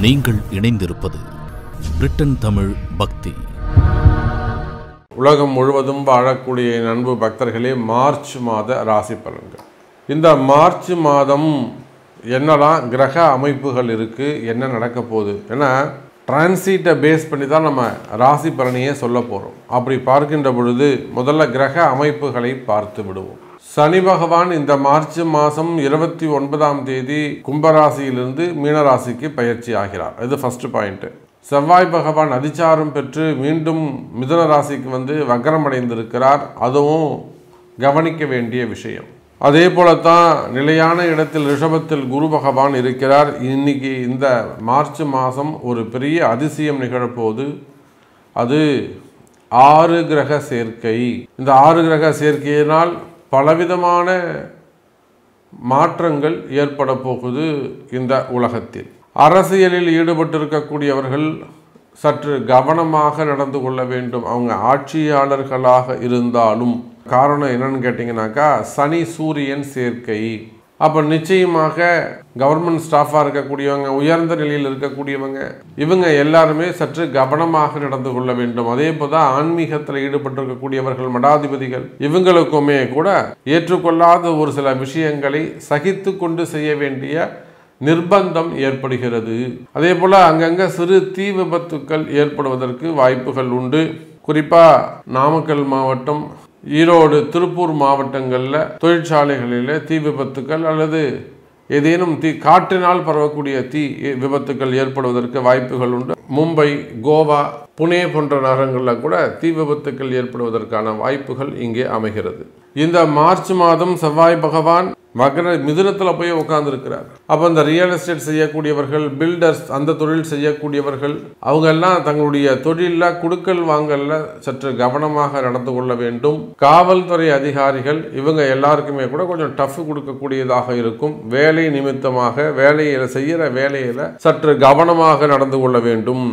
நீங்கள் இணைந்திருப்பது பிரிட்டன் தமிழ் பக்தி. உலகம் முழுவதும் வாழக்கூடிய அன்பு பக்தர்களே, மார்ச் மாத ராசி பலன்கள். இந்த மார்ச் மாதம் என்னெல்லாம் கிரக அமைப்புகள் இருக்குது, என்ன நடக்க போகுது, ஏன்னா டிரான்சிட்டை பேஸ் பண்ணி தான் நம்ம ராசி பலனையே சொல்ல போகிறோம். அப்படி பார்க்கின்ற பொழுது முதல்ல கிரக அமைப்புகளை பார்த்து விடுவோம். சனி பகவான் இந்த மார்ச் மாதம் 29ஆம் தேதி கும்பராசியிலிருந்து மீனராசிக்கு பயிற்சி ஆகிறார். இது ஃபர்ஸ்ட் பாயிண்ட்டு. செவ்வாய் பகவான் அதிச்சாரம் பெற்று மீண்டும் மிதுன ராசிக்கு வந்து வக்ரமடைந்திருக்கிறார். அதுவும் கவனிக்க வேண்டிய விஷயம். அதே போலத்தான் நிலையான இடத்தில் ரிஷபத்தில் குரு பகவான் இருக்கிறார். இன்னைக்கு இந்த மார்ச் மாதம் ஒரு பெரிய அதிசயம் நிகழப்போகுது. அது 6 கிரக சேர்க்கை. இந்த 6 கிரக சேர்க்கையினால் பலவிதமான மாற்றங்கள் ஏற்பட போகுது இந்த உலகத்தில். அரசியலில் ஈடுபட்டிருக்கக்கூடியவர்கள் சற்று கவனமாக நடந்து கொள்ள வேண்டும். அவங்க ஆட்சியாளர்களாக இருந்தாலும். காரணம் என்னன்னு கேட்டிங்கனாக்கா, சனி சூரியன் சேர்க்கை. அப்போ நிச்சயமாக கவர்மெண்ட் ஸ்டாஃபாக இருக்கக்கூடியவங்க, உயர்ந்த நிலையில் இருக்கக்கூடியவங்க, இவங்க எல்லாருமே சற்று கவனமாக நடந்து கொள்ள வேண்டும். அதே போல தான் ஆன்மீகத்தில் ஈடுபட்டிருக்கக்கூடியவர்கள், மடாதிபதிகள், இவங்களுக்குமே கூட ஏற்றுக்கொள்ளாத ஒரு சில விஷயங்களை சகித்து கொண்டு செய்ய வேண்டிய நிர்பந்தம் ஏற்படுகிறது. அதே போல் அங்கங்கே சிறு தீ விபத்துக்கள் ஏற்படுவதற்கு வாய்ப்புகள் உண்டு. குறிப்பாக நாமக்கல் மாவட்டம், ஈரோடு, திருப்பூர் மாவட்டங்களில் தொழிற்சாலைகளில் தீ விபத்துக்கள் அல்லது ஏதேனும் காற்றினால் பரவக்கூடிய தீ விபத்துக்கள் ஏற்படுவதற்கு வாய்ப்புகள் உண்டு. மும்பை, கோவா, புனே போன்ற நகரங்களில் கூட தீ விபத்துக்கள் ஏற்படுவதற்கான வாய்ப்புகள் இங்கே அமைகிறது. இந்த மார்ச் மாதம் செவ்வாய் பகவான் மிதுனத்தில் போய் உட்கார்ந்துருக்கிறார். அப்போ இந்த ரியல் எஸ்டேட் செய்யக்கூடியவர்கள், பில்டர்ஸ், அந்த தொழில் செய்யக்கூடியவர்கள், அவங்க எல்லாம் தங்களுடைய தொழிலில் குடுக்கல் வாங்கல்ல சற்று கவனமாக நடந்து கொள்ள வேண்டும். காவல்துறை அதிகாரிகள், இவங்க எல்லாருக்குமே கூட கொஞ்சம் டஃப் கொடுக்கக்கூடியதாக இருக்கும். வேலை நிமித்தமாக செய்கிற வேலையில் சற்று கவனமாக நடந்து கொள்ள வேண்டும்.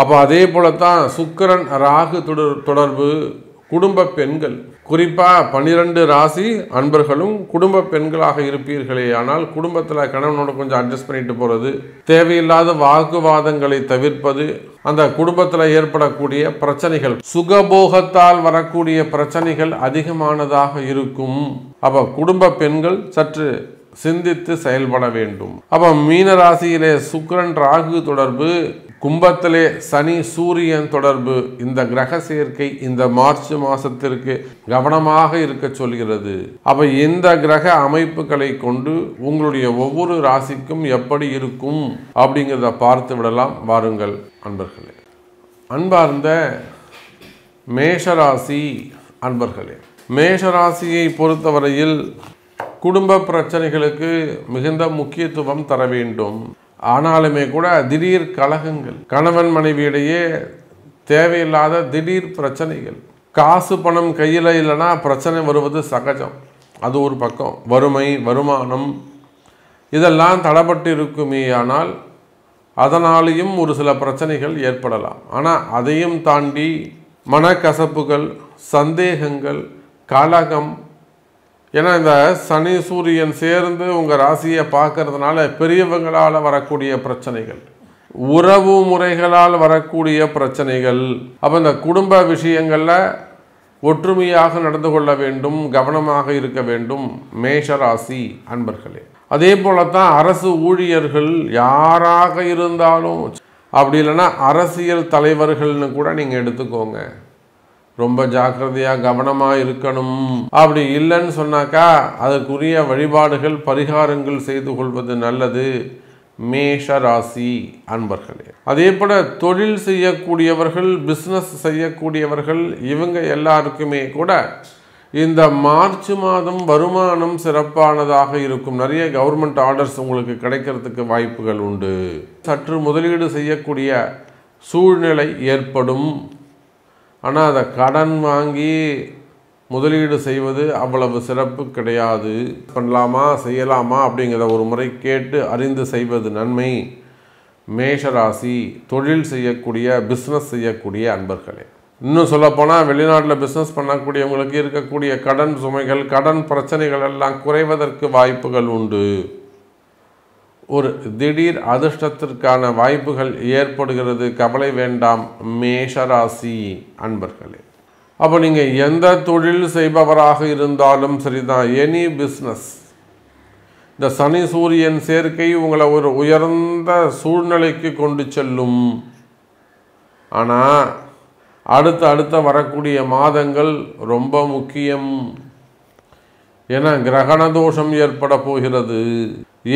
அப்போ அதே போலத்தான் சுக்கிரன் ராகு தொடர்பு. குடும்ப பெண்கள், குறிப்பாக 12 ராசி அன்பர்களும் குடும்ப பெண்களாக இருப்பீர்களே, ஆனால் குடும்பத்தில் கணவனோட கொஞ்சம் அட்ஜஸ்ட் பண்ணிட்டு போகிறது, தேவையில்லாத வாக்குவாதங்களை தவிர்ப்பது, அந்த குடும்பத்தில் ஏற்படக்கூடிய பிரச்சனைகள், சுகபோகத்தால் வரக்கூடிய பிரச்சனைகள் அதிகமானதாக இருக்கும். அப்போ குடும்ப பெண்கள் சற்று சிந்தித்து செயல்பட வேண்டும். அப்போ மீன ராசியிலே சுக்கிரன் ராகு தொடர்பு, கும்பத்திலே சனி சூரியன் தொடர்பு. இந்த கிரக சேர்க்கை இந்த மார்ச் மாதத்திற்கு கவனமாக இருக்க சொல்கிறது. அப்போ இந்த கிரக அமைப்புகளை கொண்டு உங்களுடைய ஒவ்வொரு ராசிக்கும் எப்படி இருக்கும் அப்படிங்கிறத பார்த்து விடலாம். வாருங்கள் அன்பர்களே. அன்பார்ந்த மேஷராசி அன்பர்களே, மேஷராசியை பொறுத்தவரையில் குடும்ப பிரச்சனைகளுக்கு மிகுந்த முக்கியத்துவம் தர வேண்டும். ஆனாலுமே கூட திடீர் கலகங்கள், கணவன் மனைவியிடையே தேவையில்லாத திடீர் பிரச்சனைகள், காசு பணம் கையில் இல்லைன்னா பிரச்சனை வருவது சகஜம். அது ஒரு பக்கம். வறுமை, வருமானம் இதெல்லாம் தடைப்பட்டு இருக்குமே, ஆனால் அதனாலேயும் ஒரு சில பிரச்சனைகள் ஏற்படலாம். ஆனால் அதையும் தாண்டி மனக்கசப்புகள், சந்தேகங்கள், கலகம், ஏன்னா இந்த சனி சூரியன் சேர்ந்து உங்கள் ராசியை பார்க்கறதுனால பெரியவங்களால் வரக்கூடிய பிரச்சனைகள், உறவு முறைகளால் வரக்கூடிய பிரச்சனைகள். அப்போ இந்த குடும்ப விஷயங்களில் ஒற்றுமையாக நடந்து கொள்ள வேண்டும், கவனமாக இருக்க வேண்டும் மேஷராசி அன்பர்களே. அதே போலத்தான் அரசு ஊழியர்கள் யாராக இருந்தாலும், அப்படி இல்லைன்னா அரசியல் தலைவர்கள்னு கூட நீங்கள் எடுத்துக்கோங்க, ரொம்ப ஜாக்கிரதையாக கவனமாக இருக்கணும். அப்படி இல்லைன்னு சொன்னாக்கா அதற்குரிய வழிபாடுகள், பரிகாரங்கள் செய்து கொள்வது நல்லது மேஷ ராசி அன்பர்களே. அதே போல தொழில் செய்யக்கூடியவர்கள், பிஸ்னஸ் செய்யக்கூடியவர்கள், இவங்க எல்லாருக்குமே கூட இந்த மார்ச் மாதம் வருமானம் சிறப்பானதாக இருக்கும். நிறைய கவர்மெண்ட் ஆர்டர்ஸ் உங்களுக்கு கிடைக்கிறதுக்கு வாய்ப்புகள் உண்டு. சற்று முதலீடு செய்யக்கூடிய சூழ்நிலை ஏற்படும். ஆனால் அதை கடன் வாங்கி முதலீடு செய்வது அவ்வளவு சிறப்பு கிடையாது. பண்ணலாமா செய்யலாமா அப்படிங்கிறத ஒரு முறை கேட்டு அறிந்து செய்வது நன்மை மேஷராசி தொழில் செய்யக்கூடிய, பிஸ்னஸ் செய்யக்கூடிய அன்பர்களே. இன்னும் சொல்லப்போனால் வெளிநாட்டில் பிஸ்னஸ் பண்ணக்கூடியவங்களுக்கு இருக்கக்கூடிய கடன் சுமைகள், கடன் பிரச்சனைகள் எல்லாம் குறைவதற்கு வாய்ப்புகள் உண்டு. ஒரு திடீர் அதிர்ஷ்டத்திற்கான வாய்ப்புகள் ஏற்படுகிறது. கவலை வேண்டாம் மேஷராசி அன்பர்களே. அப்போ நீங்கள் எந்த தொழில் செய்பவராக இருந்தாலும் சரிதான், எனி பிஸ்னஸ், இந்த சனி சூரியன் சேர்க்கை உங்களை ஒரு உயர்ந்த சூழ்நிலைக்கு கொண்டு செல்லும். ஆனால் அடுத்த வரக்கூடிய மாதங்கள் ரொம்ப முக்கியம். ஏன்னா கிரகண தோஷம் ஏற்பட போகிறது.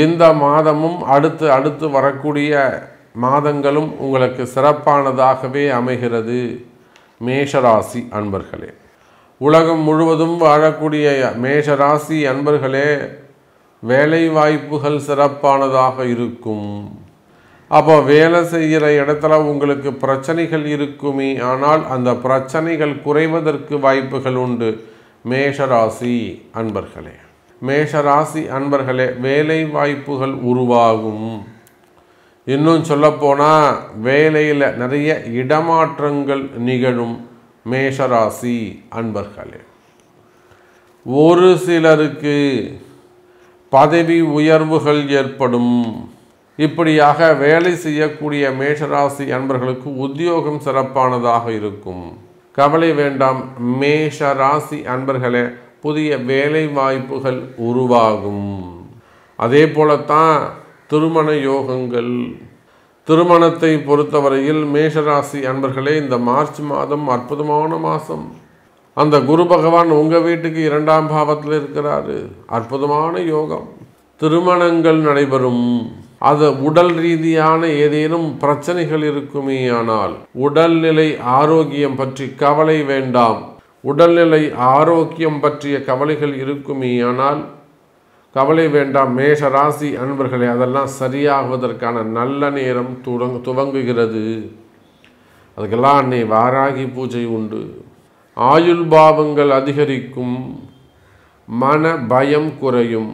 இந்த மாதமும் அடுத்து வரக்கூடிய மாதங்களும் உங்களுக்கு சிறப்பானதாகவே அமைகிறது மேஷராசி அன்பர்களே. உலகம் முழுவதும் வாழக்கூடிய மேஷராசி அன்பர்களே, வேலை வாய்ப்புகள் சிறப்பானதாக இருக்கும். அப்போ வேலை செய்கிற இடத்துல உங்களுக்கு பிரச்சனைகள் இருக்குமே, ஆனால் அந்த பிரச்சனைகள் குறைவதற்கு வாய்ப்புகள் உண்டு மேஷராசி அன்பர்களே. மேஷராசி அன்பர்களே, வேலை வாய்ப்புகள் உருவாகும். இன்னும் சொல்லப்போனால் வேலையில் நிறைய இடமாற்றங்கள் நிகழும் மேஷராசி அன்பர்களே. ஒரு சிலருக்கு பதவி உயர்வுகள் ஏற்படும். இப்படியாக வேலை செய்யக்கூடிய மேஷராசி அன்பர்களுக்கு உத்தியோகம் சிறப்பானதாக இருக்கும். கவலை வேண்டாம் மேஷராசி அன்பர்களே, புதிய வேலை வாய்ப்புகள் உருவாகும். அதே போலத்தான் திருமண யோகங்கள். திருமணத்தை பொறுத்தவரையில் மேஷராசி அன்பர்களே, இந்த மார்ச் மாதம் அற்புதமான மாதம். அந்த குரு பகவான் உங்கள் வீட்டுக்கு 2ஆம் பாவத்தில் இருக்கிறாரு. அற்புதமான யோகம். திருமணங்கள் நடைபெறும். அது உடல் ரீதியான ஏதேனும் பிரச்சனைகள் இருக்குமே, ஆனால் உடல்நிலை ஆரோக்கியம் பற்றி கவலை வேண்டாம். உடல்நிலை ஆரோக்கியம் பற்றிய கவலைகள் இருக்குமே, ஆனால் கவலை வேண்டாம் மேஷராசி அன்பர்களே, அதெல்லாம் சரியாகுவதற்கான நல்ல நேரம் துவங்குகிறது. அதுக்கெல்லாம் அன்னை வாராகி பூஜை உண்டு. ஆயுள் பாவங்கள் அதிகரிக்கும். மன பயம் குறையும்.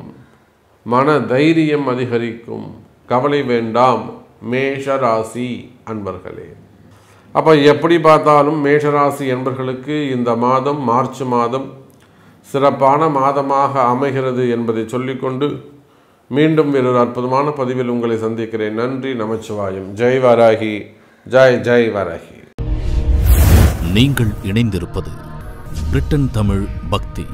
மன தைரியம் அதிகரிக்கும். கவலை வேண்டாம் மேஷராசி அன்பர்களே. அப்போ எப்படி பார்த்தாலும் மேஷராசி என்பர்களுக்கு இந்த மாதம் மார்ச் மாதம் சிறப்பான மாதமாக அமைகிறது என்பதை சொல்லிக்கொண்டு மீண்டும் வேறொரு அற்புதமான பதிவில் உங்களை சந்திக்கிறேன். நன்றி, நமச்சிவாயம். ஜெய் வாராகி, ஜெய் வாராகி. நீங்கள் இணைந்திருப்பது பிரிட்டன் தமிழ் பக்தி.